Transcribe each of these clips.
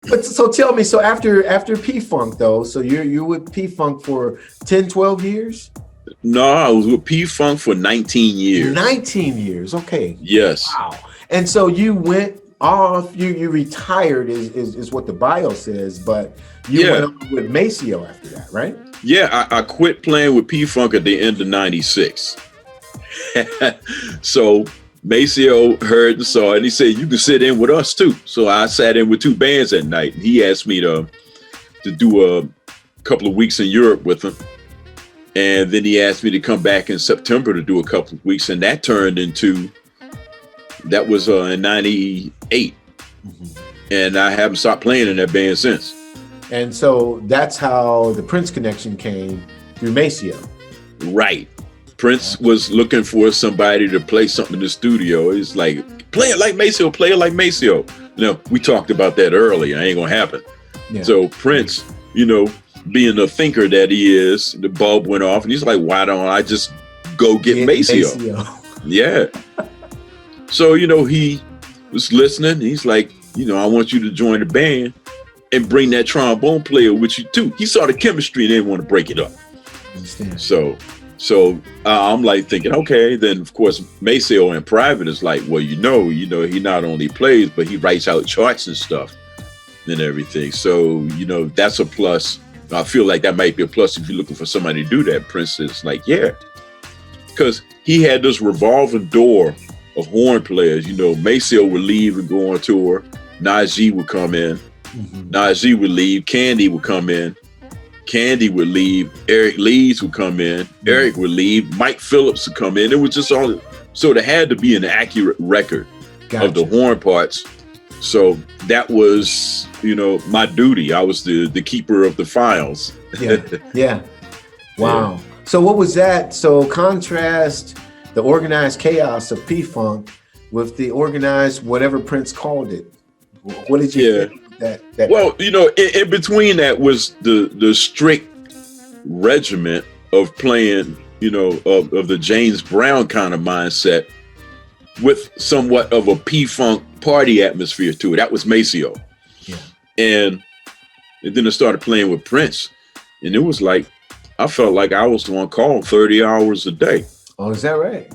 But so tell me, so after P-Funk though, so you're with P-Funk for 10, 12 years? No, I was with P-Funk for 19 years. 19 years, okay. Yes. Wow. And so you went off, you retired is what the bio says, but you went on with Maceo after that, right? Yeah, I quit playing with P-Funk at the end of 96. So Maceo heard and saw it, and he said, you can sit in with us too. So I sat in with two bands that night, and he asked me to do a couple of weeks in Europe with him. And then he asked me to come back in September to do a couple of weeks, and that turned into, that was in 98. And I haven't stopped playing in that band since. And so that's how the Prince connection came, through Maceo. Right. Prince was looking for somebody to play something in the studio. It's like, play it like Maceo, play it like Maceo. You know, we talked about that earlier. It ain't gonna happen. Yeah. So Prince, you know, being the thinker that he is, the bulb went off, and he's like, why don't I just go get Maceo? Yeah. So, you know, he was listening. He's like, you know, I want you to join the band and bring that trombone player with you too. He saw the chemistry and didn't want to break it up. Understand. So I'm like thinking, okay, then of course Maceo in private is like, well, you know, he not only plays, but he writes out charts and stuff and everything. So, you know, that's a plus. I feel like that might be a plus if you're looking for somebody to do that. Prince is like, yeah, because he had this revolving door of horn players. You know, Maceo would leave and go on tour. Najee would come in. Najee would leave. Candy would come in. Candy would leave. Eric Leeds would come in. Eric would leave. Mike Phillips would come in. It was just all, so there had to be an accurate record of the horn parts. So that was, you know, my duty. I was the keeper of the files. Yeah. Wow. Yeah. So what was that? So contrast the organized chaos of P-Funk with the organized whatever Prince called it. What did you think of that? Well, you know, in between that was the strict regiment of playing, you know, of the James Brown kind of mindset with somewhat of a P-Funk party atmosphere to it. That was Maceo. Yeah. And then I started playing with Prince, and it was like, I felt like I was on call 30 hours a day. Oh, is that right?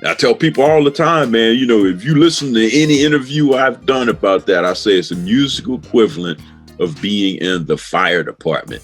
I tell people all the time, man, you know, if you listen to any interview I've done about that, I say it's a musical equivalent of being in the fire department.